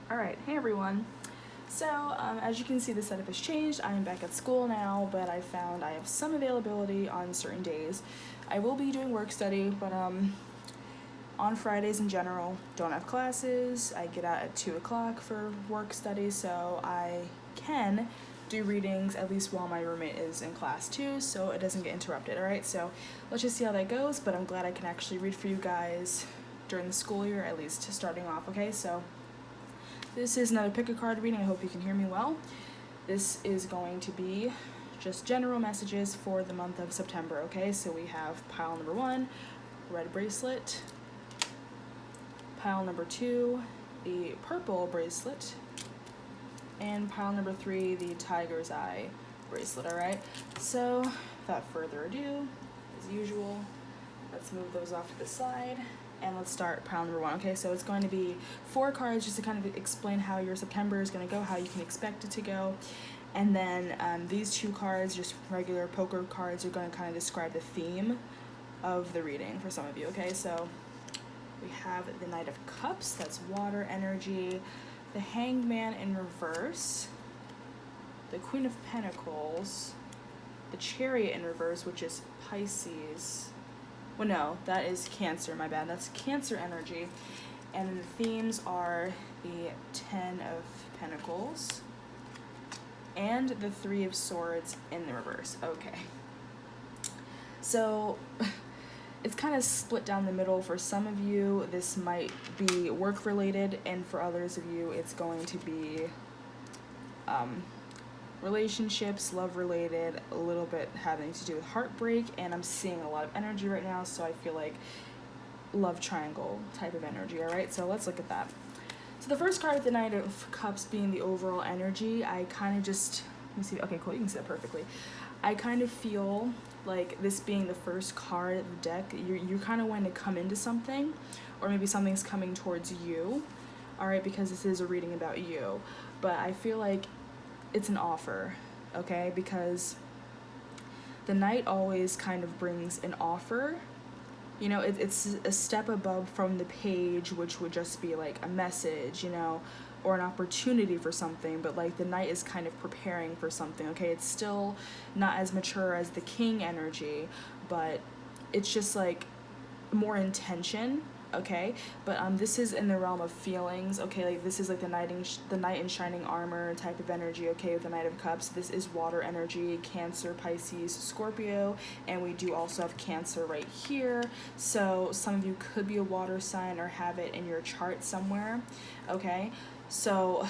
Alright, hey everyone. So, as you can see, the setup has changed. I'm back at school now, but I found I have some availability on certain days. I will be doing work study, but on Fridays in general, don't have classes. I get out at 2 o'clock for work study, so I can do readings at least while my roommate is in class too, so it doesn't get interrupted, alright? So let's just see how that goes, but I'm glad I can actually read for you guys during the school year, at least starting off, okay? So this is another pick a card reading. I hope you can hear me well. This is going to be just general messages for the month of September, okay? So we have pile number 1, red bracelet. Pile number 2, the purple bracelet. And pile number 3, the tiger's eye bracelet, alright? So without further ado, as usual, let's move those off to the side. And let's start pile number 1, okay? So it's going to be 4 cards just to kind of explain how your September is going to go, how you can expect it to go. And then these 2 cards, just regular poker cards, are going to kind of describe the theme of the reading for some of you, okay? So we have the Knight of Cups, that's water energy. The Hanged Man in reverse. The Queen of Pentacles. The Chariot in reverse, which is Pisces. Well, no, that is Cancer, my bad. That's Cancer energy. And the themes are the 10 of Pentacles and the 3 of Swords in the reverse. Okay. So it's kind of split down the middle. For some of you, this might be work-related, and for others of you, it's going to be relationships, love-related, a little bit having to do with heartbreak, and I'm seeing a lot of energy right now, so I feel like love triangle type of energy, alright? So let's look at that. So the first card, the Knight of Cups, being the overall energy, I kind of just, let me see, okay, cool, you can see that perfectly. I kind of feel like this being the first card of the deck, you're kind of wanting to come into something, or maybe something's coming towards you, alright, because this is a reading about you, but I feel like it's an offer, okay, because the Knight always kind of brings an offer. You know, it's a step above from the page, which would just be like a message, you know, or an opportunity for something, but like the Knight is kind of preparing for something, okay? It's still not as mature as the King energy, but it's just like more intention, okay? But this is in the realm of feelings, okay? Like this is like the knight in shining armor type of energy, okay, with the Knight of Cups. This is water energy, Cancer, Pisces, Scorpio, and we do also have Cancer right here. So some of you could be a water sign or have it in your chart somewhere, okay? So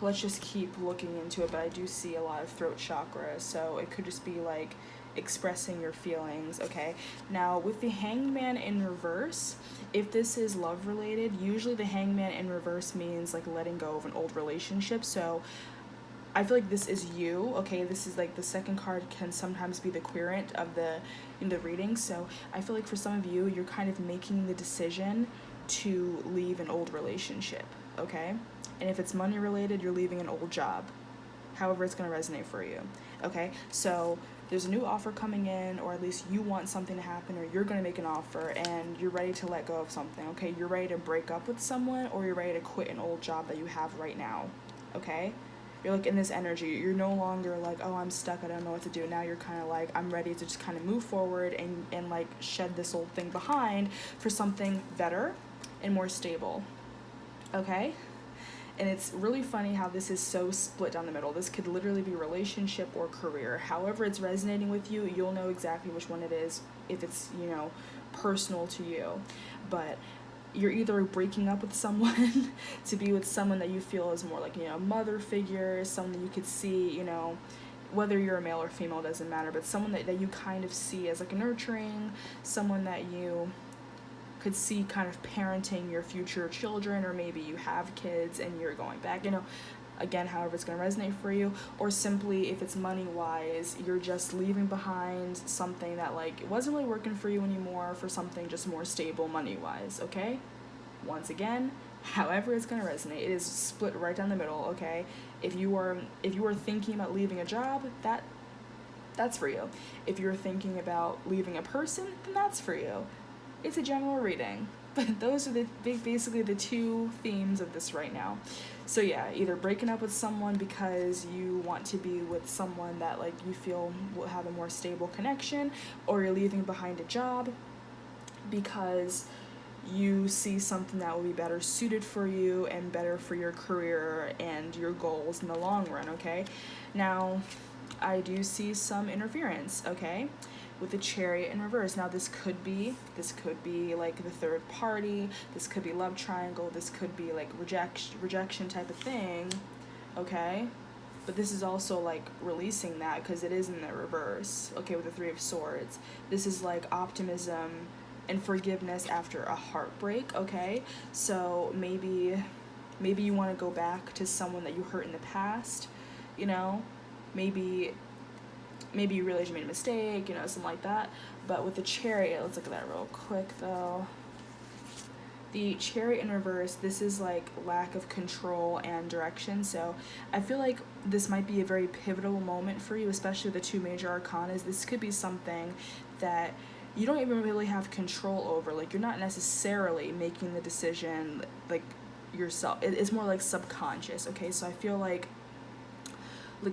let's just keep looking into it, but I do see a lot of throat chakra, so it could just be like expressing your feelings, okay? Now with the Hanged Man in reverse, if this is love related, usually the Hanged Man in reverse means like letting go of an old relationship. So I feel like this is you, okay? This is like the second card can sometimes be the querent of in the reading. So I feel like for some of you, you're kind of making the decision to leave an old relationship, okay? And if it's money related, you're leaving an old job. However it's going to resonate for you, okay? So there's a new offer coming in, or at least you want something to happen, or you're going to make an offer and you're ready to let go of something, okay? You're ready to break up with someone, or you're ready to quit an old job that you have right now, okay? You're like in this energy. You're no longer like, oh, I'm stuck, I don't know what to do. Now you're kind of like, I'm ready to just kind of move forward and like shed this old thing behind for something better and more stable, okay? And it's really funny how this is so split down the middle. This could literally be relationship or career. However it's resonating with you, you'll know exactly which one it is if it's, you know, personal to you. But you're either breaking up with someone to be with someone that you feel is more like, you know, mother figure, someone that you could see, you know, whether you're a male or female doesn't matter, but someone that you kind of see as like nurturing, someone that you could see kind of parenting your future children, or maybe you have kids and you're going back, you know, again, however it's going to resonate for you. Or simply, if it's money wise, you're just leaving behind something that like it wasn't really working for you anymore for something just more stable money wise, okay? Once again, however it's going to resonate, it is split right down the middle, okay? If you are thinking about leaving a job, that's for you. If you're thinking about leaving a person, then that's for you. It's a general reading, But those are basically the two themes of this right now. So yeah, either breaking up with someone because you want to be with someone that like you feel will have a more stable connection, or you're leaving behind a job because you see something that will be better suited for you and better for your career and your goals in the long run, okay? Now, I do see some interference, okay, with the Chariot in reverse. Now, this could be like the third party, this could be love triangle, this could be like rejection type of thing, okay? But this is also like releasing that because it is in the reverse, okay, with the Three of Swords. This is like optimism and forgiveness after a heartbreak, okay? So maybe you want to go back to someone that you hurt in the past, you know? Maybe you realize you made a mistake, you know, something like that. But with the Chariot, let's look at that real quick though. The Chariot in reverse, this is like lack of control and direction. So I feel like this might be a very pivotal moment for you, especially the two major arcanas. This could be something that you don't even really have control over. Like, you're not necessarily making the decision like yourself. It's more like subconscious, okay? So I feel like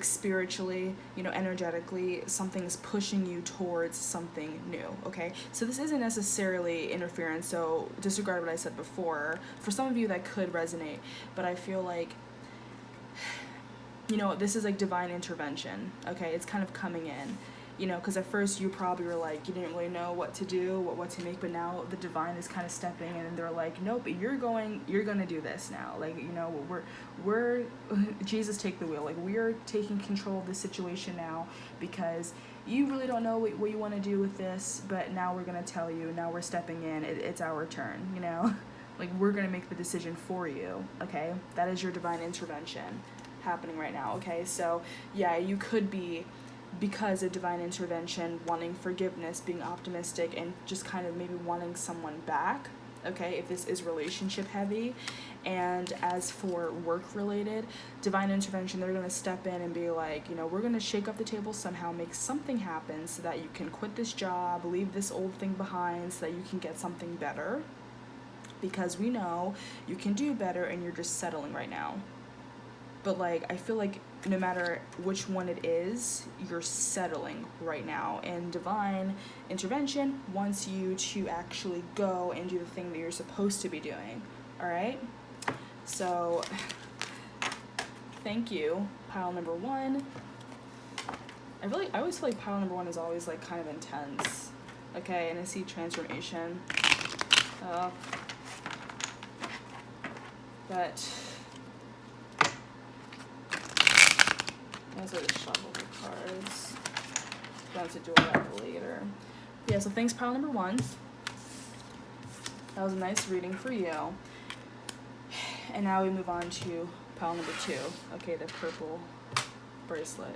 spiritually, you know, energetically, something's pushing you towards something new, okay? So this isn't necessarily interference, so disregard what I said before. For some of you that could resonate, but I feel like, you know, this is like divine intervention, okay? It's kind of coming in, you know, because at first you probably were like, you didn't really know what to do, what to make, but now the divine is kind of stepping in and they're like, nope, you're gonna do this now. Like, you know, we're Jesus, take the wheel. Like, we're taking control of the situation now because you really don't know what you want to do with this, but now we're gonna tell you, now we're stepping in, it's our turn, you know? Like, we're gonna make the decision for you, okay? That is your divine intervention happening right now, okay? So yeah, you could be, because of divine intervention, wanting forgiveness, being optimistic, and just kind of maybe wanting someone back, okay, if this is relationship heavy. And as for work related, divine intervention, they're going to step in and be like, you know, we're going to shake up the table somehow, make something happen so that you can quit this job, leave this old thing behind so that you can get something better, because we know you can do better and you're just settling right now. But like, I feel like no matter which one it is, you're settling right now, and divine intervention wants you to actually go and do the thing that you're supposed to be doing. All right? So thank you, pile number one. I always feel like pile number one is always like kind of intense. Okay, and I see transformation. But I was going to shuffle the cards. I'm going to do all that later. Yeah, so thanks, pile number one. That was a nice reading for you. And now we move on to pile number two. Okay, the purple bracelet.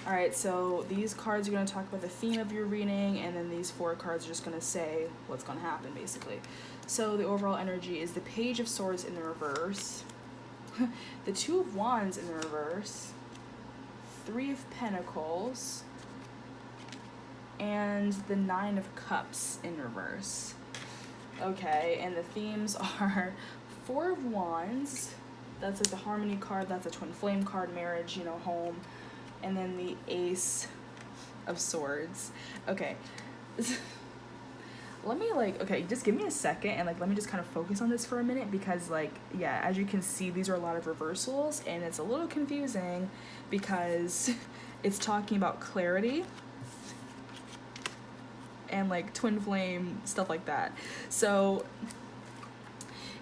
Alright, so these cards are going to talk about the theme of your reading, and then these four cards are just going to say what's going to happen, basically. So the overall energy is the Page of Swords in the reverse, the Two of Wands in the reverse, Three of Pentacles, and the Nine of Cups in reverse. Okay, and the themes are Four of Wands, that's like the Harmony card, that's a Twin Flame card, marriage, you know, home, and then the Ace of Swords. Okay. Let me just give me a second and let me just kind of focus on this for a minute, because yeah, as you can see, these are a lot of reversals and it's a little confusing because it's talking about clarity and twin flame, stuff like that. So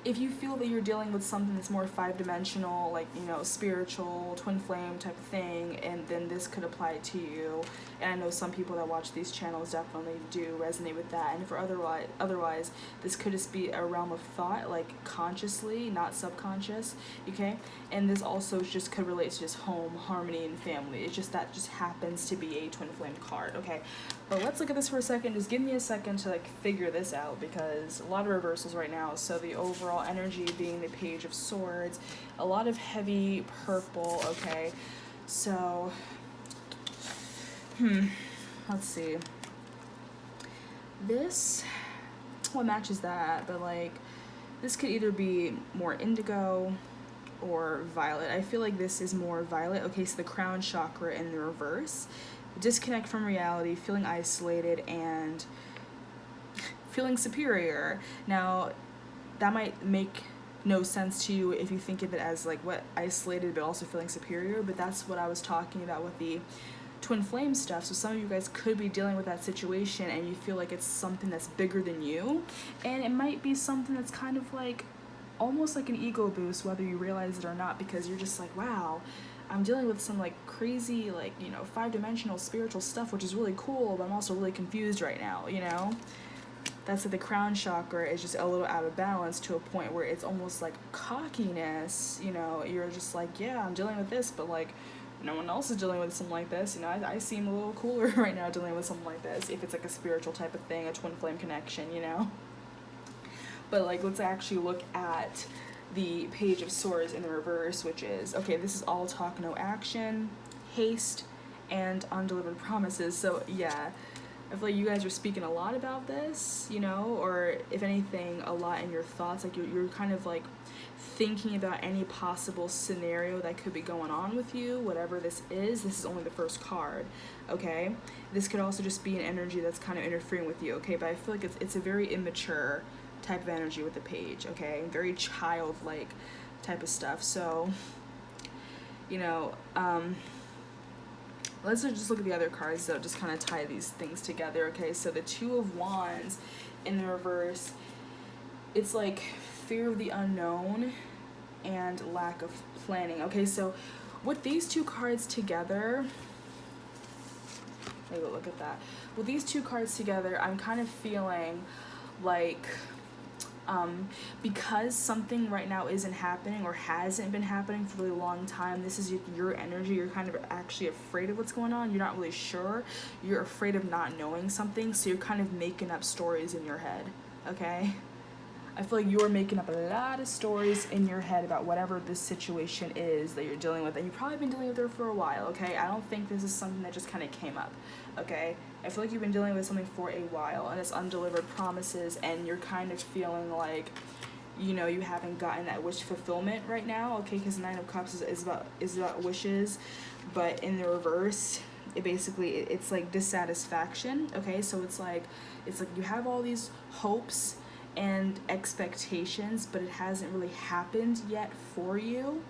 if you feel that you're dealing with something that's more five-dimensional, spiritual, twin flame type of thing, and then this could apply to you. And I know some people that watch these channels definitely do resonate with that. And for otherwise, this could just be a realm of thought, consciously, not subconscious, okay? And this also just could relate to just home, harmony, and family. It's just that just happens to be a twin flame card, okay? But let's look at this for a second. Just give me a second to figure this out, because a lot of reversals right now. So the overall energy being the Page of Swords, a lot of heavy purple, okay? So, let's see. This one matches that, but like this could either be more indigo or violet. I feel like this is more violet. Okay, so the crown chakra in the reverse. Disconnect from reality, feeling isolated, and feeling superior. Now, that might make no sense to you if you think of it as like what, isolated but also feeling superior, but that's what I was talking about with the twin flame stuff. So some of you guys could be dealing with that situation and you feel like it's something that's bigger than you, and it might be something that's kind of like almost like an ego boost, whether you realize it or not, because you're just like, wow, I'm dealing with some like crazy, like, you know, 5-dimensional spiritual stuff, which is really cool, but I'm also really confused right now, you know? That's like the crown chakra is just a little out of balance to a point where it's almost like cockiness, you know? You're just like, yeah, I'm dealing with this, but like no one else is dealing with something like this, you know? I seem a little cooler right now dealing with something like this, if it's like a spiritual type of thing, a twin flame connection, you know? But like, let's actually look at the Page of Swords in the reverse, which is, okay, this is all talk, no action, haste, and undelivered promises. So yeah, I feel like you guys are speaking a lot about this, you know, or if anything, a lot in your thoughts. Like you're kind of like thinking about any possible scenario that could be going on with you, whatever this is. This is only the first card, okay? This could also just be an energy that's kind of interfering with you, okay? But I feel like it's a very immature type of energy with the page, okay? Very childlike type of stuff. So, you know, let's just look at the other cards, though, just kind of tie these things together, okay? So the Two of Wands in the reverse, it's like fear of the unknown and lack of planning, okay? So with these two cards together, maybe look at that. With these two cards together, I'm kind of feeling like because something right now isn't happening or hasn't been happening for a really long time, this is your energy, you're kind of actually afraid of what's going on, you're not really sure, you're afraid of not knowing something, so you're kind of making up stories in your head, okay? I feel like you're making up a lot of stories in your head about whatever this situation is that you're dealing with, and you've probably been dealing with it for a while, okay? I don't think this is something that just kind of came up, okay? I feel like you've been dealing with something for a while, and it's undelivered promises, and you're kind of feeling like, you know, you haven't gotten that wish fulfillment right now, okay? Because Nine of Cups is about wishes, but in the reverse, it's like dissatisfaction, okay? So it's like you have all these hopes and expectations, but it hasn't really happened yet for you,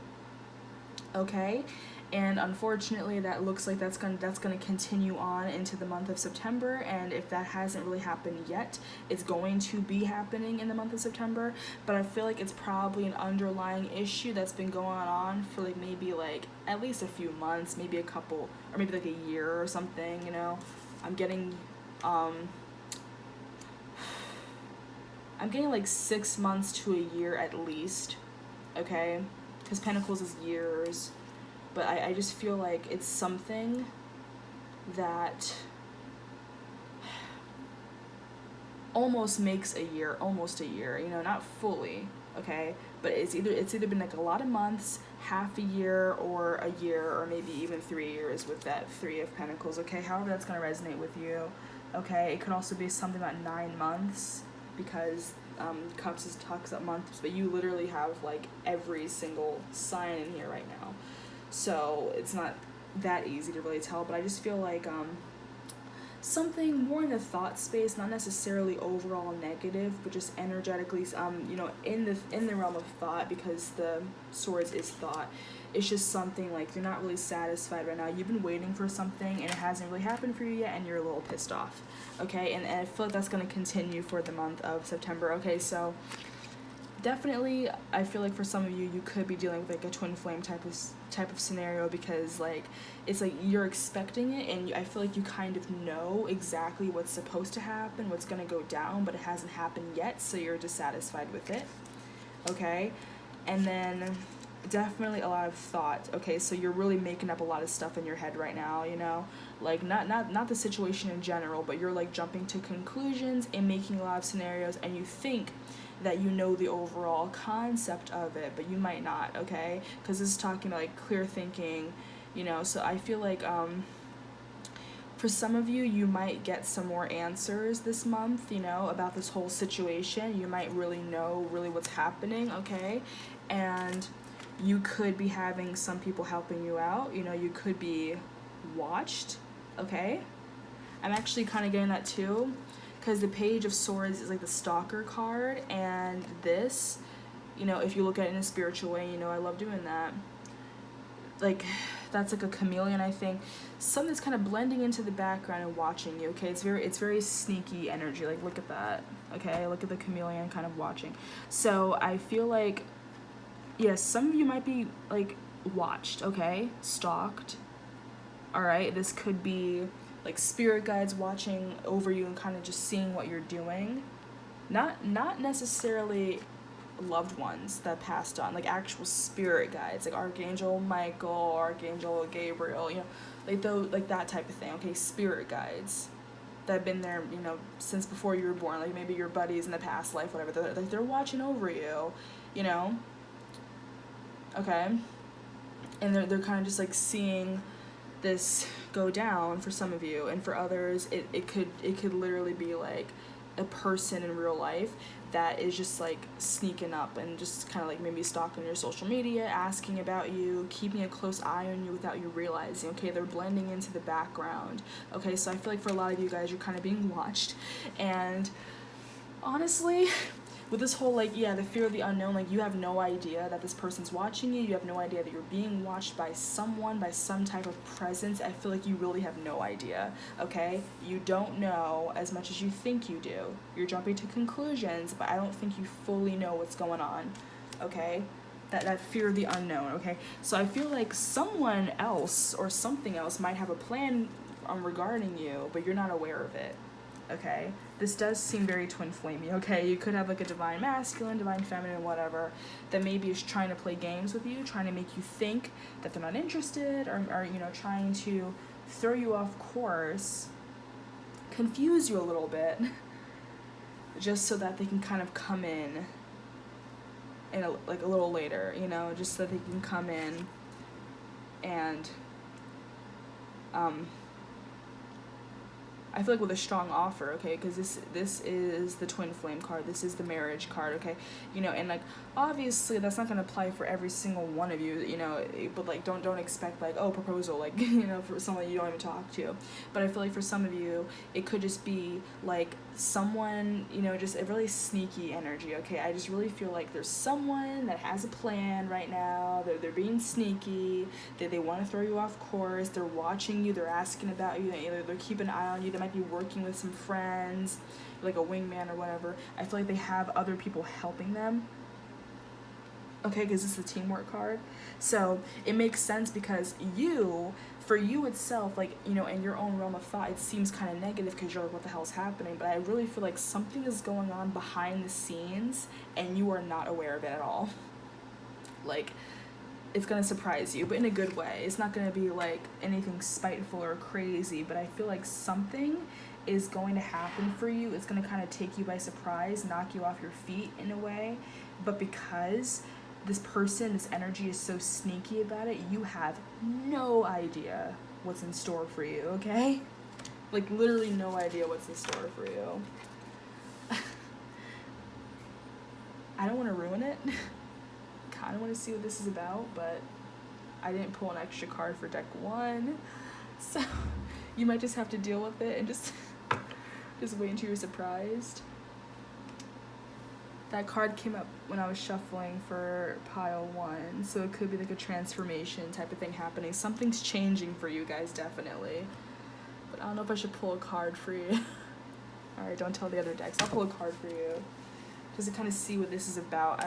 okay? And unfortunately, that looks like that's gonna continue on into the month of September, and if that hasn't really happened yet, it's going to be happening in the month of September. But I feel like it's probably an underlying issue that's been going on for like maybe like at least a few months, maybe a couple, or maybe like a year or something, you know? I'm getting like 6 months to a year at least, okay? Because Pentacles is years. But I just feel like it's something that almost makes almost a year, you know, not fully, okay? But it's either been like a lot of months, half a year, or a year, or maybe even 3 years with that Three of Pentacles, okay? However that's going to resonate with you, okay? It could also be something about 9 months, because Cups talks about months, but you literally have like every single sign in here right now. So it's not that easy to really tell, but I just feel like something more in the thought space, not necessarily overall negative, but just energetically, you know, in the realm of thought, because the Swords is thought. It's just something like you're not really satisfied right now. You've been waiting for something and it hasn't really happened for you yet, and you're a little pissed off, okay? And I feel like that's going to continue for the month of September, okay? So definitely, I feel like for some of you, you could be dealing with like a twin flame type of scenario, because like it's like you're expecting it, and I feel like you kind of know exactly what's supposed to happen, what's gonna go down, but it hasn't happened yet, so you're dissatisfied with it, okay? And then definitely a lot of thought, okay? So you're really making up a lot of stuff in your head right now, you know, like not the situation in general, but you're like jumping to conclusions and making a lot of scenarios, and you think that you know the overall concept of it, but you might not, okay? Because this is talking about like clear thinking, you know. So I feel like For some of you, you might get some more answers this month, you know, about this whole situation. You might really know really what's happening, okay? And you could be having some people helping you out. You know, you could be watched, okay? I'm actually kind of getting that too, because the Page of Swords is like the stalker card, and this, you know, if you look at it in a spiritual way, you know, I love doing that. Like, that's like a chameleon, I think. Something that's kind of blending into the background and watching you, okay? It's very sneaky energy. Like, look at that, okay? Look at the chameleon kind of watching. So I feel like, yes, some of you might be, like, watched, okay? Stalked, all right? This could be, like, spirit guides watching over you and kind of just seeing what you're doing. Not necessarily loved ones that passed on, like actual spirit guides, like Archangel Michael, Archangel Gabriel, you know, like those, like that type of thing, okay? Spirit guides that have been there, you know, since before you were born, like maybe your buddies in the past life, whatever. They're watching over you, you know, okay? And they're kind of just like seeing this go down for some of you, and for others it could literally be like a person in real life that is just like sneaking up and just kind of like maybe stalking your social media, asking about you, keeping a close eye on you without you realizing, okay? They're blending into the background, okay? So I feel like for a lot of you guys, you're kind of being watched. And honestly, with this whole, like, yeah, the fear of the unknown, like, you have no idea that this person's watching you. You have no idea that you're being watched by someone, by some type of presence. I feel like you really have no idea, okay? You don't know as much as you think you do. You're jumping to conclusions, but I don't think you fully know what's going on, okay? That fear of the unknown, okay? So I feel like someone else or something else might have a plan regarding you, but you're not aware of it. Okay, this does seem very twin flamey, okay? You could have like a divine masculine, divine feminine, whatever, that maybe is trying to play games with you, trying to make you think that they're not interested, or you know, trying to throw you off course, confuse you a little bit, just so that they can kind of come in like a little later, you know, just so that they can come in and I feel like with a strong offer, okay, because this is the twin flame card, this is the marriage card, okay, you know, and like obviously that's not gonna apply for every single one of you, you know, but like don't expect like, oh, proposal, like, you know, for someone you don't even talk to. But I feel like for some of you it could just be like someone, you know, just a really sneaky energy, okay? I just really feel like there's someone that has a plan right now. They're being sneaky, they want to throw you off course, they're watching you, they're asking about you, they're keeping an eye on you, they might be working with some friends, like a wingman or whatever. I feel like they have other people helping them, okay, because this is the teamwork card. So it makes sense because for you itself, like, you know, in your own realm of thought, it seems kind of negative because you're like, what the hell's happening? But I really feel like something is going on behind the scenes and you are not aware of it at all. Like, it's going to surprise you, but in a good way. It's not going to be like anything spiteful or crazy, but I feel like something is going to happen for you. It's going to kind of take you by surprise, knock you off your feet in a way. But because this person, this energy is so sneaky about it, you have no idea what's in store for you, okay? Like, literally no idea what's in store for you. I don't want to ruin it. Kind of want to see what this is about, but I didn't pull an extra card for deck 1, so you might just have to deal with it and just wait until you're surprised. That card came up when I was shuffling for pile 1, so it could be like a transformation type of thing happening. Something's changing for you guys, definitely. But I don't know if I should pull a card for you. Alright, don't tell the other decks. I'll pull a card for you, just to kind of see what this is about.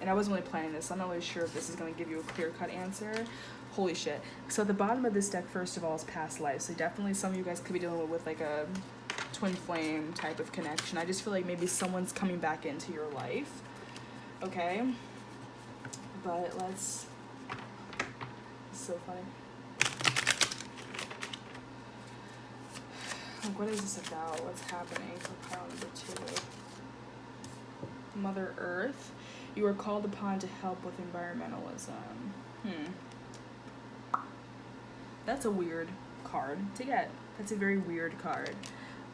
And I wasn't really planning this, so I'm not really sure if this is going to give you a clear-cut answer. Holy shit. So at the bottom of this deck, first of all, is past life. So definitely some of you guys could be dealing with like a twin flame type of connection. I just feel like maybe someone's coming back into your life. Okay? But let's... It's so funny. Like, what is this about? What's happening for pile number 2? Mother Earth. You are called upon to help with environmentalism. That's a weird card to get. That's a very weird card.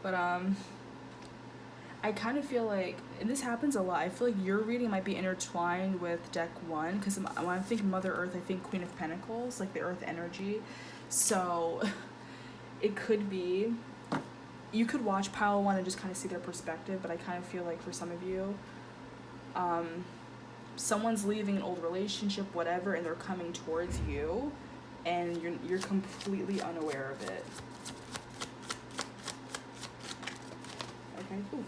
But I kind of feel like, and this happens a lot, I feel like your reading might be intertwined with deck 1, because when I think Mother Earth, I think Queen of Pentacles, like the Earth energy. So it could be, you could watch pile 1 and just kind of see their perspective, but I kind of feel like for some of you, someone's leaving an old relationship, whatever, and they're coming towards you, and you're completely unaware of it. Okay, ooh.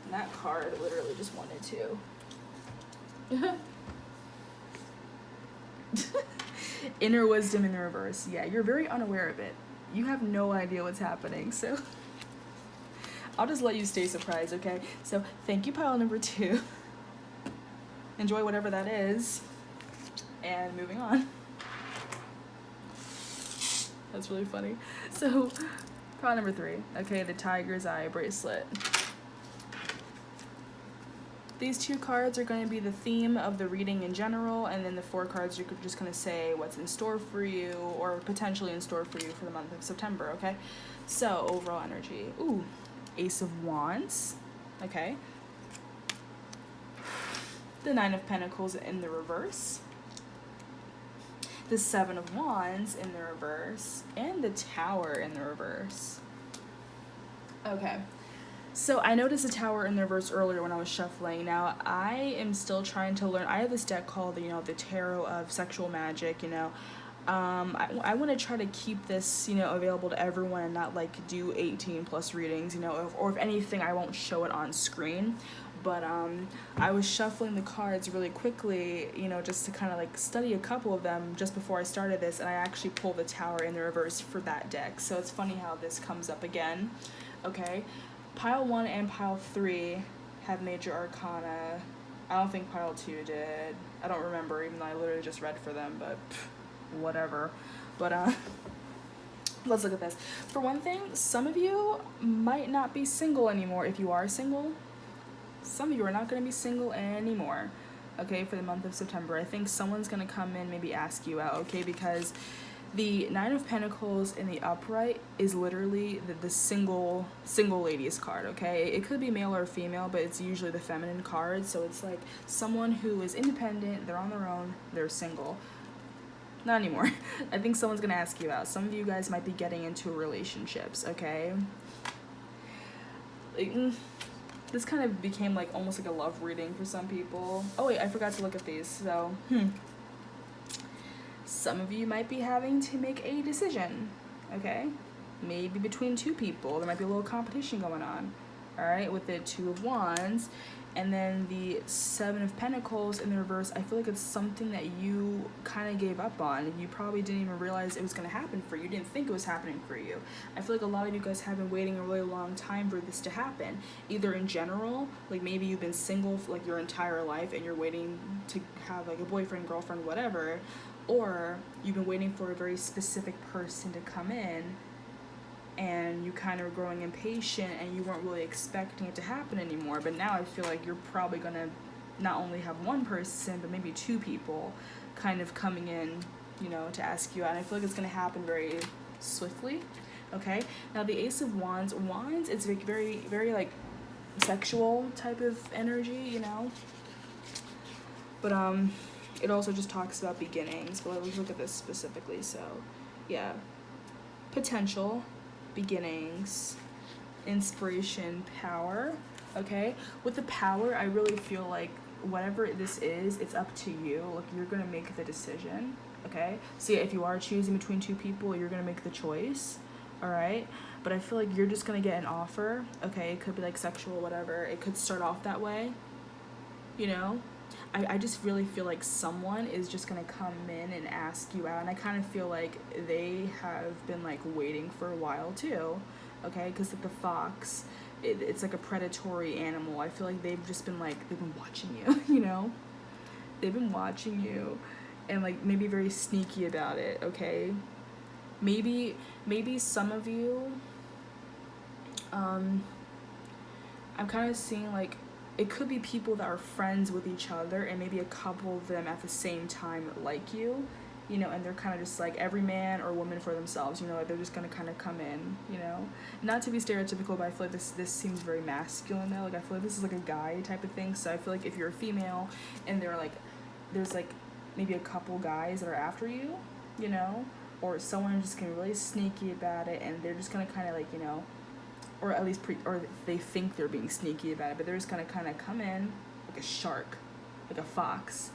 And that card literally just wanted to. Inner wisdom in the reverse. Yeah, you're very unaware of it. You have no idea what's happening, so I'll just let you stay surprised, okay? So thank you, pile number 2. Enjoy whatever that is. And moving on. That's really funny. So pile number 3. Okay, the Tiger's Eye bracelet. These 2 cards are going to be the theme of the reading in general, and then the 4 cards you're just going to say what's in store for you, or potentially in store for you for the month of September, okay? So, overall energy. Ooh, Ace of Wands, okay? The 9 of Pentacles in the reverse. The 7 of Wands in the reverse, and the Tower in the reverse. Okay. So I noticed the Tower in the reverse earlier when I was shuffling. Now, I am still trying to learn. I have this deck called, the Tarot of Sexual Magic, I want to try to keep this, available to everyone and not, do 18+ readings, or if anything, I won't show it on screen. But I was shuffling the cards really quickly, just to kind of, study a couple of them just before I started this, and I actually pulled the Tower in the reverse for that deck. So it's funny how this comes up again, okay? Pile 1 and pile 3 have major arcana. I don't think pile 2 did. I don't remember, even though I literally just read for them, but whatever. But let's look at this. For one thing, some of you might not be single anymore. If you are single, some of you are not going to be single anymore, okay, for the month of September. I think someone's going to come in, maybe ask you out, okay, because the 9 of Pentacles in the upright is literally the single ladies card, okay? It could be male or female, but it's usually the feminine card. So it's like someone who is independent, they're on their own, they're single. Not anymore. I think someone's gonna ask you out. Some of you guys might be getting into relationships, okay? This kind of became almost like a love reading for some people. Oh wait, I forgot to look at these. So, some of you might be having to make a decision, okay? Maybe between 2 people. There might be a little competition going on, all right, with the 2 of Wands. And then the 7 of Pentacles in the reverse, I feel like it's something that you kind of gave up on. You probably didn't even realize it was going to happen for you. You didn't think it was happening for you. I feel like a lot of you guys have been waiting a really long time for this to happen. Either in general, maybe you've been single for your entire life and you're waiting to have a boyfriend, girlfriend, whatever, or you've been waiting for a very specific person to come in and you kind of growing impatient and you weren't really expecting it to happen anymore. But now I feel like you're probably going to not only have one person, but maybe 2 people kind of coming in, to ask you out. And I feel like it's going to happen very swiftly, okay? Now, the Ace of Wands, it's very, very, sexual type of energy, But, it also just talks about beginnings. But let's look at this specifically. So, yeah. Potential, beginnings, inspiration, power, okay? With the power, I really feel like whatever this is, it's up to you. You're going to make the decision, okay? So, yeah, if you are choosing between 2 people, you're going to make the choice, all right? But I feel like you're just going to get an offer, okay? It could be sexual, whatever. It could start off that way, I just really feel like someone is just going to come in and ask you out. And I kind of feel like they have been, waiting for a while, too. Okay? Because, the fox, it's a predatory animal. I feel like they've just been, they've been watching you, They've been watching you. And, maybe very sneaky about it, okay? Maybe some of you, I'm kind of seeing, it could be people that are friends with each other and maybe a couple of them at the same time like you, you know, and they're kind of just like every man or woman for themselves, you know, like they're just gonna kind of come in, you know, not to be stereotypical, but I feel like this seems very masculine though. Like I feel like this is like a guy type of thing. So I feel like if you're a female and they're like, there's like maybe a couple guys that are after you, you know, or someone just getting really sneaky about it, and they're just gonna kind of like, you know, or at least or they think they're being sneaky about it, but they're just gonna kind of come in like a shark, like a fox,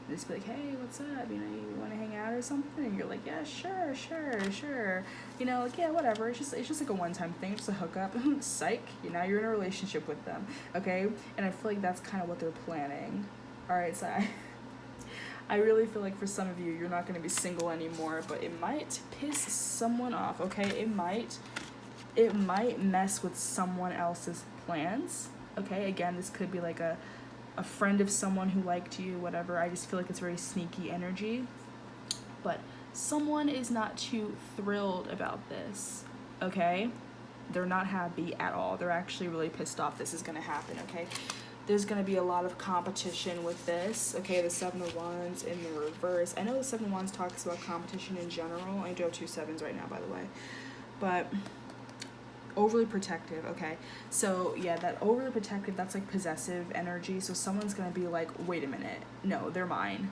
and just be like, hey, what's up, you know, you want to hang out or something? And you're like, yeah, sure, you know, like, yeah, whatever. It's just like a one-time thing, just a hookup. Psych, you know, you're in a relationship with them, okay? And I feel like that's kind of what they're planning. All right, so I really feel like for some of you, you're not going to be single anymore, but it might piss someone off, okay? It might mess with someone else's plans, okay? Again, this could be like a friend of someone who liked you, whatever. I just feel like it's very sneaky energy. But someone is not too thrilled about this, okay? They're not happy at all. They're actually really pissed off this is going to happen, okay? There's going to be a lot of competition with this, okay? The 7 of Wands in the reverse. I know the 7 of Wands talks about competition in general. I do have 2 7s right now, by the way. But overly protective, okay? So, yeah, that overly protective, that's like possessive energy. So someone's going to be like, wait a minute. No, they're mine.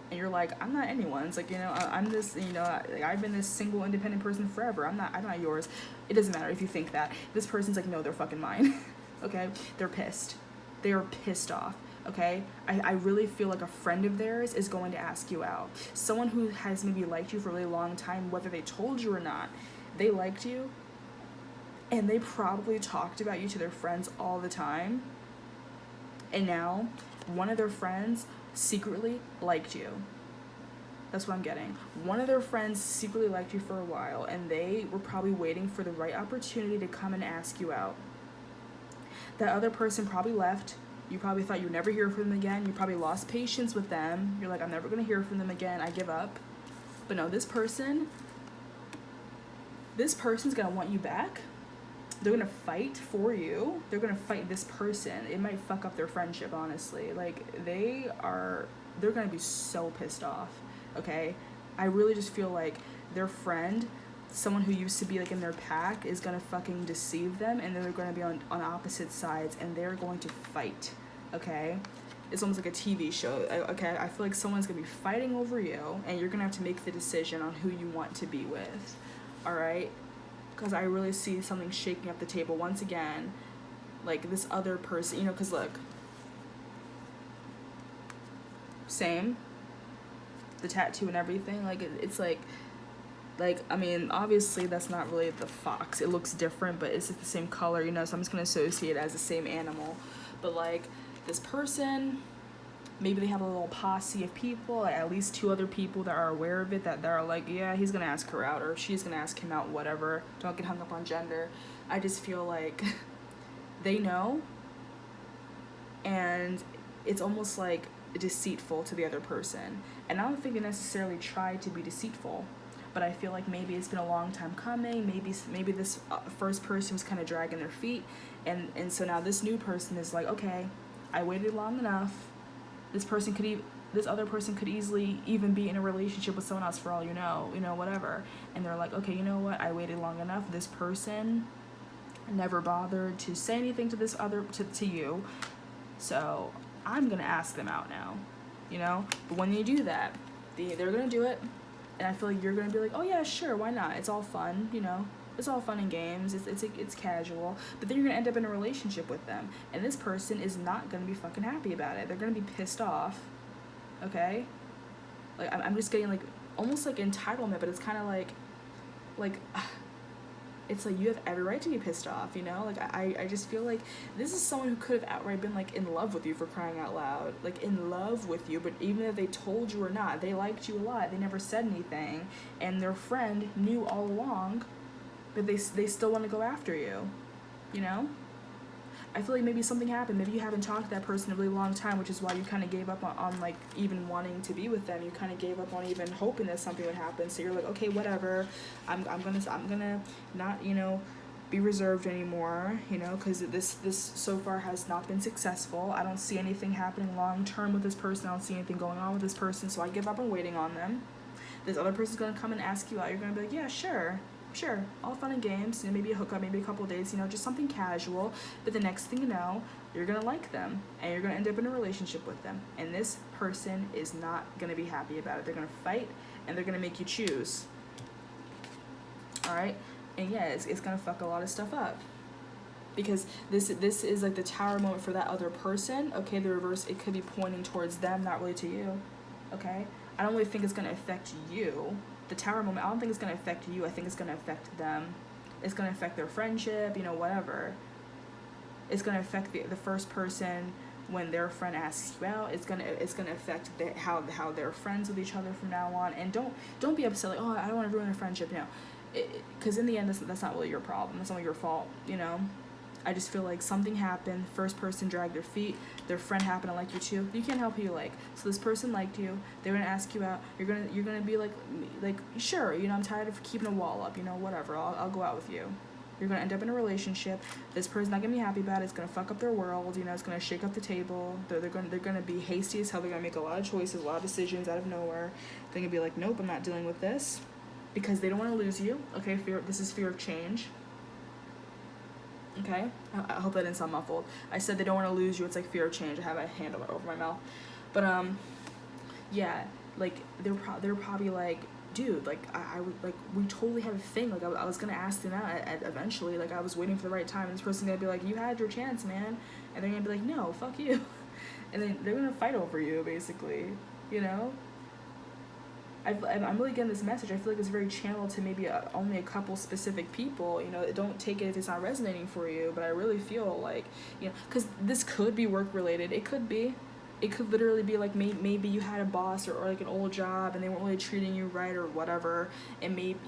And you're like, I'm not anyone's. Like, you know, I'm this, you know, like, I've been this single, independent person forever. I'm not yours. It doesn't matter if you think that. This person's like, no, they're fucking mine, okay? They're pissed. They are pissed off, okay? I really feel like a friend of theirs is going to ask you out. Someone who has maybe liked you for a really long time, whether they told you or not, they liked you, and they probably talked about you to their friends all the time, and now one of their friends secretly liked you. That's what I'm getting. One of their friends secretly liked you for a while, and they were probably waiting for the right opportunity to come and ask you out. That other person probably left. You probably thought you'd never hear from them again. You probably lost patience with them. You're like, I'm never going to hear from them again. I give up. But no, this person's going to want you back. They're going to fight for you. They're going to fight this person. It might fuck up their friendship, honestly. Like, they're going to be so pissed off, okay? I really just feel like their friend, someone who used to be like in their pack, is gonna fucking deceive them, and then they're gonna be on opposite sides, and they're going to fight, okay? It's almost like a TV show, okay? I feel like someone's gonna be fighting over you, and you're gonna have to make the decision on who you want to be with, all right? Because I really see something shaking up the table once again, like this other person, you know, because look, same, the tattoo and everything, like it's like, I mean, obviously that's not really the fox. It looks different, but it's the same color, you know, so I'm just going to associate it as the same animal. But, like, this person, maybe they have a little posse of people, like at least 2 other people that are aware of it, that are like, yeah, he's going to ask her out, or she's going to ask him out, whatever. Don't get hung up on gender. I just feel like they know, and it's almost like deceitful to the other person. And I don't think they necessarily try to be deceitful. But I feel like maybe it's been a long time coming. Maybe this first person was kind of dragging their feet, and so now this new person is like, okay, I waited long enough. This other person could easily even be in a relationship with someone else for all you know, whatever. And they're like, okay, you know what? I waited long enough. This person never bothered to say anything to this other to you, so I'm gonna ask them out now, you know. But when you do that, they're gonna do it. And I feel like you're gonna be like, oh yeah, sure, why not? It's all fun, you know. It's all fun and games. It's casual. But then you're gonna end up in a relationship with them, and this person is not gonna be fucking happy about it. They're gonna be pissed off. Okay. Like I'm just getting like almost like entitlement, but it's kind of like it's like you have every right to be pissed off, you know? Like, I just feel like this is someone who could have outright been, like, in love with you, for crying out loud. Like, in love with you, but even if they told you or not, they liked you a lot. They never said anything, and their friend knew all along, but they still want to go after you, you know? I feel like maybe something happened. Maybe you haven't talked to that person in a really long time, which is why you kind of gave up on like, even wanting to be with them. You kind of gave up on even hoping that something would happen. So you're like, okay, whatever. I'm gonna not, you know, be reserved anymore, you know, because this so far has not been successful. I don't see anything happening long term with this person. I don't see anything going on with this person. So I give up on waiting on them. This other person's gonna come and ask you out. You're gonna be like, yeah, sure, all fun and games, maybe a hookup, maybe a couple of days, just something casual. But the next thing you know, you're gonna like them, and you're gonna end up in a relationship with them. And this person is not gonna be happy about it. They're gonna fight, and they're gonna make you choose. All right, and yeah, it's gonna fuck a lot of stuff up. Because this is like the Tower moment for that other person. Okay, the reverse, it could be pointing towards them, not really to you. Okay, I don't really think it's gonna affect you. The Tower moment, I don't think it's gonna affect you. I think it's gonna affect them. It's gonna affect their friendship, whatever. It's gonna affect the first person when their friend asks you out. It's gonna affect how they're friends with each other from now on. And don't be upset like, oh, I don't want to ruin a friendship. Because in the end, that's not really your problem. That's not really your fault. I just feel like something happened. First person dragged their feet. Their friend happened to like you too. You can't help who you like. So this person liked you. They're gonna ask you out. You're gonna be like sure. I'm tired of keeping a wall up. Whatever. I'll go out with you. You're gonna end up in a relationship. This person's not gonna be happy about it. It's gonna fuck up their world. It's gonna shake up the table. They're gonna be hasty as hell. They're gonna make a lot of choices, a lot of decisions out of nowhere. They're gonna be like, nope, I'm not dealing with this, because they don't want to lose you. Okay, this is fear of change. Okay, I hope that didn't sound muffled. I said they don't want to lose you. It's like fear of change. I have a hand over my mouth, but yeah, like they're probably like, dude, like I like we totally have a thing. Like I was gonna ask them out eventually. Like I was waiting for the right time, and this person's gonna be like, you had your chance, man, and they're gonna be like, no, fuck you, and then they're gonna fight over you, basically. I'm really getting this message. I feel like it's very channeled to maybe only a couple specific people. Don't take it if it's not resonating for you. But I really feel like, because this could be work related. It could be. It could literally be like maybe you had a boss or like an old job and they weren't really treating you right or whatever. And maybe,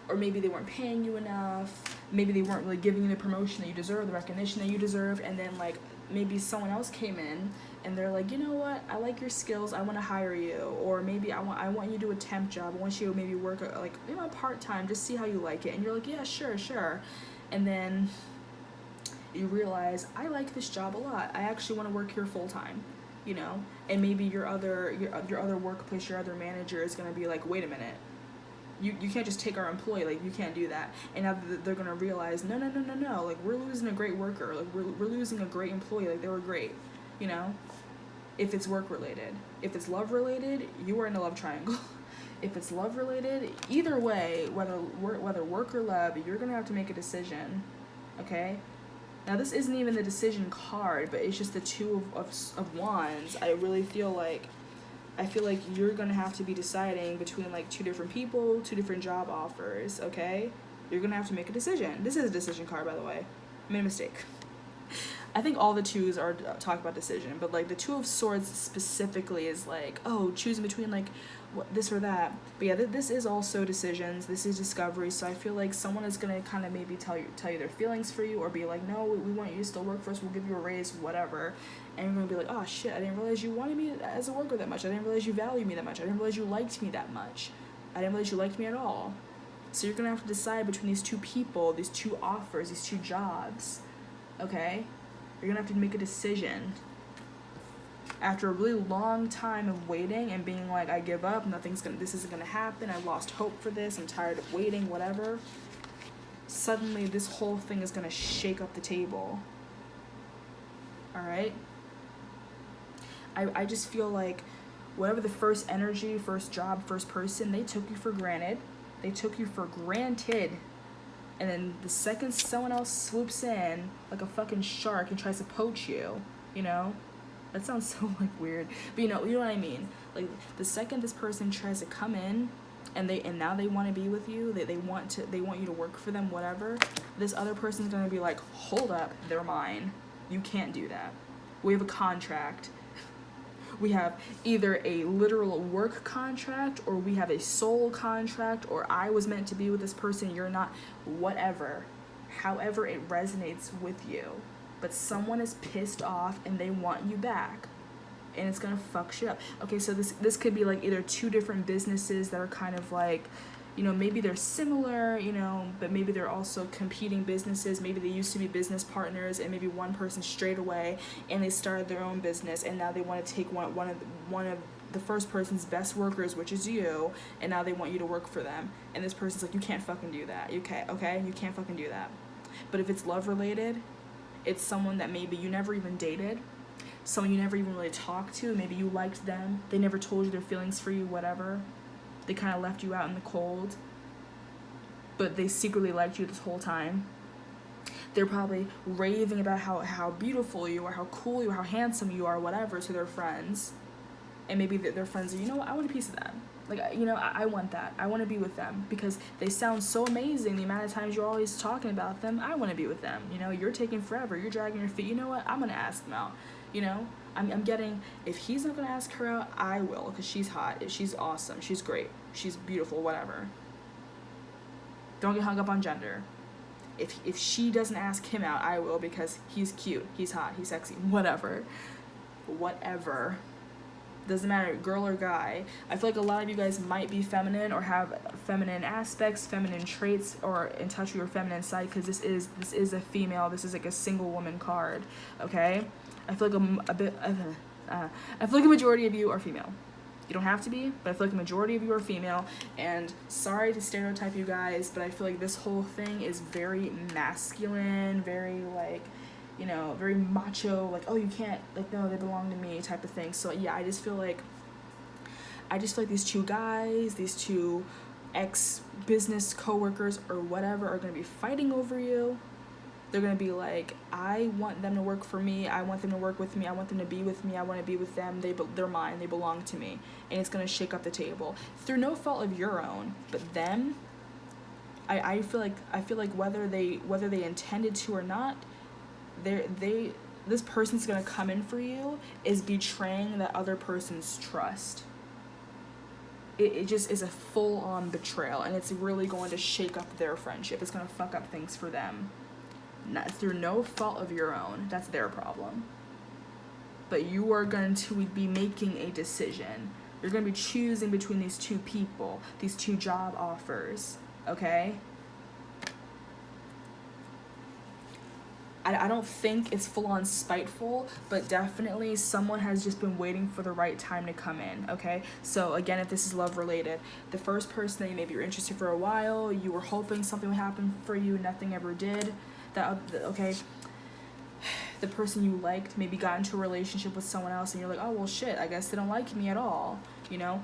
or maybe they weren't paying you enough. Maybe they weren't really giving you the promotion that you deserve, the recognition that you deserve. And then like maybe someone else came in and they're like, you know what, I like your skills, I want to hire you. Or maybe I want you to do a temp job. I want you to maybe work like part-time, just see how you like it. And you're like, yeah, sure. And then you realize, I like this job a lot. I actually want to work here full-time. And maybe your other workplace, your other manager is going to be like, wait a minute, you can't just take our employee, like you can't do that. And now they're going to realize, no, like we're losing a great worker, like we're losing a great employee, like they were great, if it's work related. If it's love related, you are in a love triangle. If it's love related, either way, whether work or love, you're going to have to make a decision, okay? Now, this isn't even the decision card, but it's just the two of wands. I really feel like, you're going to have to be deciding between, like, two different people, two different job offers, okay? You're going to have to make a decision. This is a decision card, by the way. I made a mistake. I think all the twos are talk about decision, but, like, the Two of Swords specifically is, like, oh, choosing between, like, this or that. But yeah, this is also decisions. This is discovery. So I feel like someone is gonna kind of maybe tell you their feelings for you, or be like, no, we want you to still work for us. We'll give you a raise, whatever. And you're gonna be like, oh shit, I didn't realize you wanted me as a worker that much. I didn't realize you value me that much. I didn't realize you liked me that much. I didn't realize you liked me at all. So you're gonna have to decide between these two people, these two offers, these two jobs. Okay, you're gonna have to make a decision. After a really long time of waiting and being like, I give up, this isn't gonna happen, I lost hope for this, I'm tired of waiting, whatever. Suddenly this whole thing is gonna shake up the table. Alright? I just feel like whatever the first energy, first job, first person, they took you for granted. They took you for granted. And then the second someone else swoops in like a fucking shark and tries to poach you, That sounds so, like, weird. But you know what I mean? Like, the second this person tries to come in and now they want to be with you, they want you to work for them, whatever, this other person's going to be like, hold up, they're mine. You can't do that. We have a contract. We have either a literal work contract, or we have a soul contract, or I was meant to be with this person, you're not, whatever. However it resonates with you. But someone is pissed off and they want you back, and it's gonna fuck shit up. Okay, so this could be like either two different businesses that are kind of like, You know, maybe they're similar, you know, but maybe they're also competing businesses. Maybe they used to be business partners, and maybe one person strayed away and they started their own business, and now they want to take one of the first person's best workers, which is you, and now they want you to work for them. And this person's like, you can't fucking do that. You can't, okay? You can't fucking do that. But if it's love related, it's someone that maybe you never even dated, someone you never even really talked to, maybe you liked them, they never told you their feelings for you, whatever. They kind of left you out in the cold, but they secretly liked you this whole time. They're probably raving about how beautiful you are, how cool you are, how handsome you are, whatever, to their friends. And maybe their friends are, you know what, I want a piece of that. Like, you know, I want that. I want to be with them because they sound so amazing. The amount of times you're always talking about them, I want to be with them. You know, you're taking forever. You're dragging your feet. You know what? I'm going to ask them out. You know, I'm getting, if he's not going to ask her out, I will, because she's hot. She's awesome. She's great. She's beautiful, whatever. Don't get hung up on gender. If she doesn't ask him out, I will, because he's cute. He's hot. He's sexy. Whatever. Doesn't matter, girl or guy. I feel like a lot of you guys might be feminine or have feminine aspects, feminine traits, or in touch with your feminine side, because this is a female. This is like a single woman card. Okay, I feel like I feel like a majority of you are female. You don't have to be, but I feel like a majority of you are female. And sorry to stereotype you guys, but I feel like this whole thing is very masculine, very like, you know, very macho, like, oh, you can't, like, no, they belong to me type of thing. So yeah, I just feel like these two guys, these two ex-business co-workers or whatever are going to be fighting over you. They're going to be like, I want them to work for me, I want them to work with me, I want them to be with me, I want to be with them, they're mine, they belong to me. And it's going to shake up the table through no fault of your own, but them, I feel like whether they intended to or not, this person's gonna come in for you is betraying that other person's trust. It just is a full-on betrayal, and it's really going to shake up their friendship. It's gonna fuck up things for them. Not through no fault of your own. That's their problem. But you are going to be making a decision. You're gonna be choosing between these two people, these two job offers. Okay? I don't think it's full-on spiteful, but definitely someone has just been waiting for the right time to come in, okay? So again, if this is love-related, the first person that you maybe were interested for a while, you were hoping something would happen for you, nothing ever did, okay? The person you liked maybe got into a relationship with someone else, and you're like, oh, well, shit, I guess they don't like me at all, you know?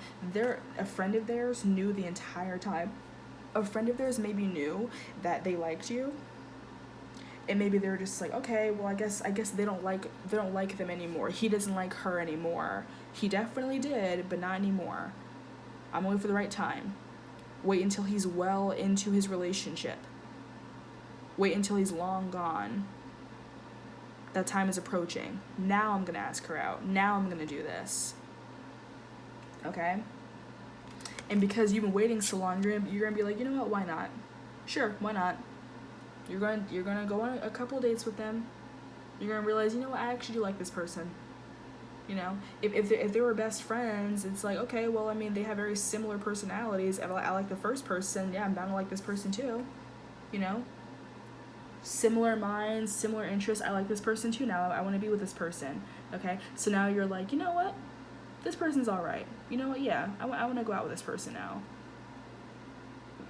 A friend of theirs knew the entire time. A friend of theirs maybe knew that they liked you, and maybe they're just like, okay, well, I guess they don't like them anymore. He doesn't like her anymore. He definitely did, but not anymore. I'm waiting for the right time. Wait until he's well into his relationship. Wait until he's long gone. That time is approaching. Now I'm gonna ask her out. Now I'm gonna do this. Okay? And because you've been waiting so long, you're gonna be like, you know what, why not? Sure, why not? You're gonna go on a couple of dates with them. You're gonna realize, you know what, I actually do like this person. You know, if they were best friends, it's like, okay, well, I mean, they have very similar personalities. I like the first person. Yeah, I'm bound to like this person too. You know, similar minds, similar interests. I like this person too. Now I want to be with this person. Okay, so now you're like, you know what, this person's all right. You know what? Yeah, I want to go out with this person now.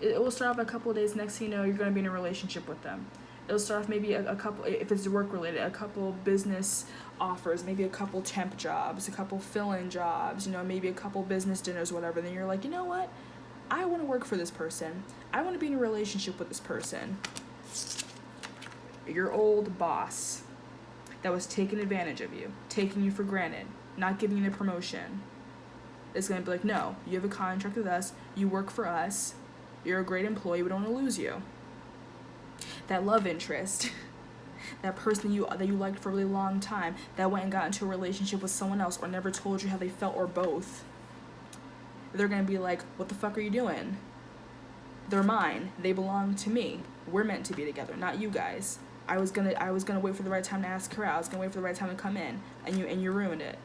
It will start off a couple of days. Next thing you know, you're going to be in a relationship with them. It'll start off maybe a couple, if it's work related, a couple business offers, maybe a couple temp jobs, a couple fill-in jobs, you know, maybe a couple business dinners, whatever. Then you're like, you know what? I want to work for this person. I want to be in a relationship with this person. Your old boss that was taking advantage of you, taking you for granted, not giving you the promotion, is going to be like, no, you have a contract with us. You work for us. You're a great employee. We don't want to lose you. That love interest, that person that you liked for a really long time, that went and got into a relationship with someone else or never told you how they felt, or both, they're going to be like, what the fuck are you doing? They're mine. They belong to me. We're meant to be together, not you guys. I was gonna wait for the right time to ask her out. I was gonna wait for the right time to come in, and you ruined it.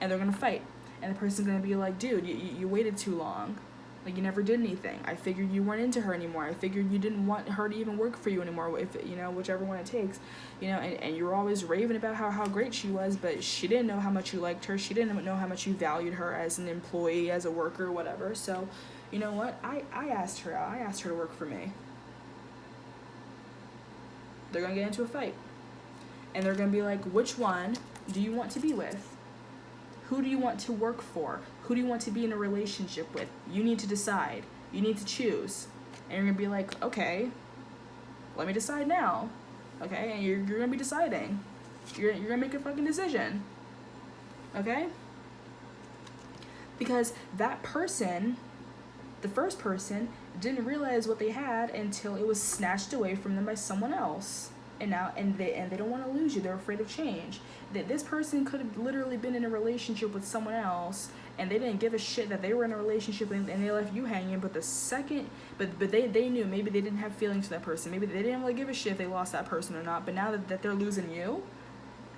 And they're gonna fight. And the person's gonna be like, dude, you waited too long. Like, you never did anything. I figured you weren't into her anymore. I figured you didn't want her to even work for you anymore, if you know, whichever one it takes. You know, and you were always raving about how great she was, but she didn't know how much you liked her. She didn't know how much you valued her as an employee, as a worker, whatever. So, you know what? I asked her out. I asked her to work for me. They're going to get into a fight. And they're going to be like, which one do you want to be with? Who do you want to work for? Who do you want to be in a relationship with? You need to decide. You need to choose. And you're going to be like, okay, let me decide now. Okay? And you're going to be deciding. You're going to make a fucking decision. Okay? Because that person, the first person, didn't realize what they had until it was snatched away from them by someone else. And now, and they don't want to lose you. They're afraid of change. That this person could have literally been in a relationship with someone else, and they didn't give a shit that they were in a relationship, and they left you hanging. But the second, but they knew, maybe they didn't have feelings for that person. Maybe they didn't really give a shit if they lost that person or not. But now that they're losing you,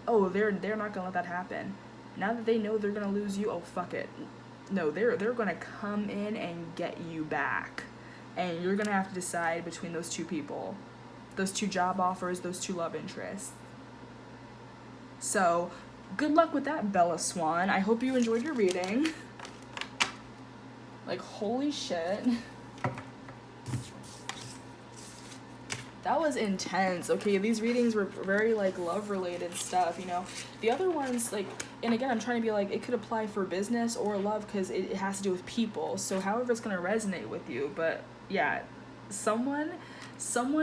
oh, they're not gonna let that happen. Now that they know they're gonna lose you, oh, fuck it. No, they're gonna come in and get you back, and you're gonna have to decide between those two people. Those two job offers, those two love interests. So, good luck with that, Bella Swan. I hope you enjoyed your reading. Like, holy shit. That was intense. Okay, these readings were very, like, love-related stuff, you know. The other ones, like, and again, I'm trying to be like, it could apply for business or love because it has to do with people. So, however it's going to resonate with you. But, yeah, someone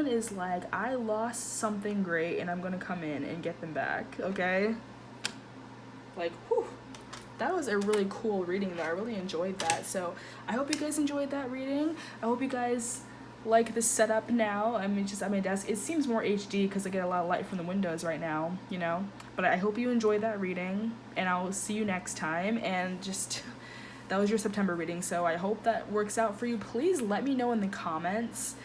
is like, I lost something great and I'm gonna come in and get them back, okay? Like, whew. That was a really cool reading though. I really enjoyed that. So I hope you guys enjoyed that reading. I hope you guys like the setup now. I mean, just at my desk. It seems more HD because I get a lot of light from the windows right now, you know? But I hope you enjoyed that reading, and I'll see you next time. And just, that was your September reading, so I hope that works out for you. Please let me know in the comments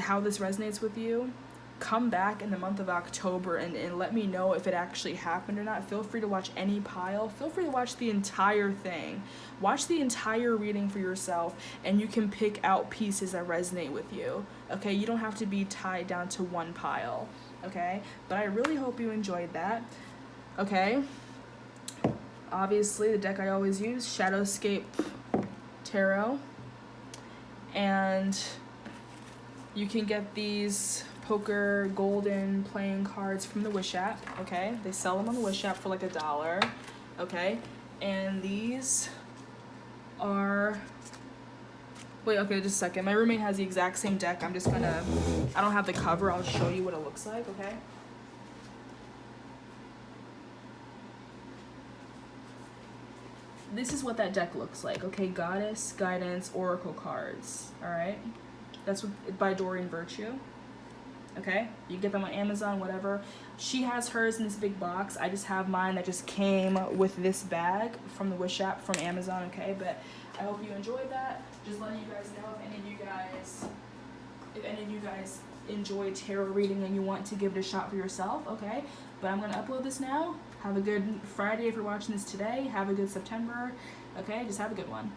how this resonates with you. Come back in the month of October and let me know if it actually happened or not. Feel free to watch any pile. Feel free to watch the entire thing. Watch the entire reading for yourself, and you can pick out pieces that resonate with you. Okay, you don't have to be tied down to one pile. Okay, but I really hope you enjoyed that. Okay, obviously the deck I always use, Shadowscape Tarot, and you can get these poker golden playing cards from the Wish app, okay? They sell them on the Wish app for like $1, okay? And these are, wait, okay, just a second. My roommate has the exact same deck. I'm just gonna, I don't have the cover. I'll show you what it looks like, okay? This is what that deck looks like, okay? Goddess, Guidance, Oracle cards, all right? That's by Doreen Virtue. Okay, you get them on Amazon, whatever. She has hers in this big box. I just have mine that just came with this bag from the Wish app from Amazon. Okay, but I hope you enjoyed that. Just letting you guys know if any of you guys enjoy tarot reading and you want to give it a shot for yourself. Okay, but I'm gonna upload this now. Have a good Friday if you're watching this today. Have a good September. Okay, just have a good one.